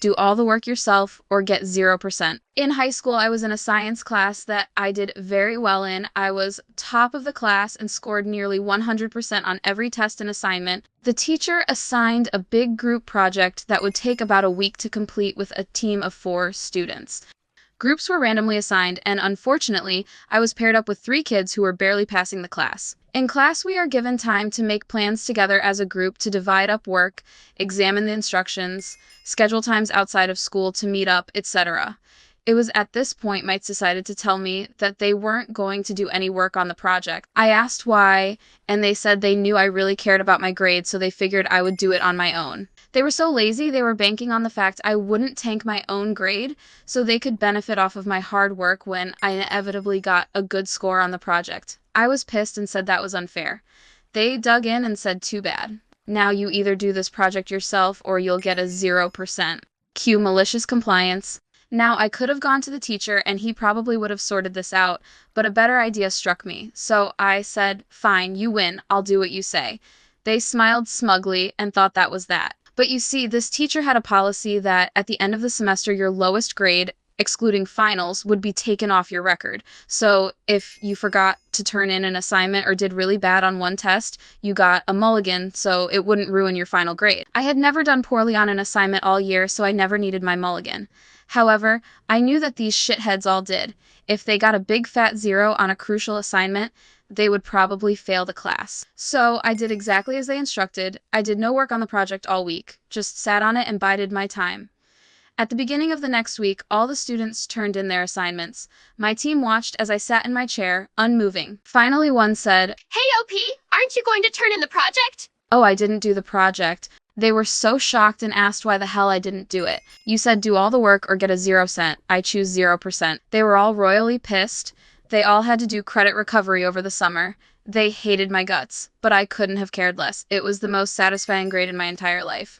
do all the work yourself or get 0%. In high school, I was in a science class that I did very well in. I was top of the class and scored nearly 100% on every test and assignment. The teacher assigned a big group project that would take about a week to complete with a team of 4 students. Groups were randomly assigned, and unfortunately, I was paired up with 3 kids who were barely passing the class. In class, we are given time to make plans together as a group to divide up work, examine the instructions, schedule times outside of school to meet up, etc. It was at this point mates decided to tell me that they weren't going to do any work on the project. I asked why, and they said they knew I really cared about my grades, so they figured I would do it on my own. They were so lazy, they were banking on the fact I wouldn't tank my own grade, so they could benefit off of my hard work when I inevitably got a good score on the project. I was pissed and said that was unfair. They dug in and said, too bad. Now you either do this project yourself or you'll get a 0%. Cue malicious compliance. Now, I could have gone to the teacher and he probably would have sorted this out, but a better idea struck me. So I said, fine, you win, I'll do what you say. They smiled smugly and thought that was that. But you see, this teacher had a policy that at the end of the semester, your lowest grade, excluding finals, would be taken off your record. So if you forgot to turn in an assignment or did really bad on one test, you got a mulligan, so it wouldn't ruin your final grade. I had never done poorly on an assignment all year, so I never needed my mulligan. However, I knew that these shitheads all did. If they got a big fat 0 on a crucial assignment, they would probably fail the class. So I did exactly as they instructed. I did no work on the project all week, just sat on it and bided my time. At the beginning of the next week, all the students turned in their assignments. My team watched as I sat in my chair, unmoving. Finally, one said, "Hey, OP, aren't you going to turn in the project?" "Oh, I didn't do the project." They were so shocked and asked why the hell I didn't do it. You said do all the work or get a 0 cent. I choose 0%. They were all royally pissed. They all had to do credit recovery over the summer. They hated my guts, but I couldn't have cared less. It was the most satisfying grade in my entire life.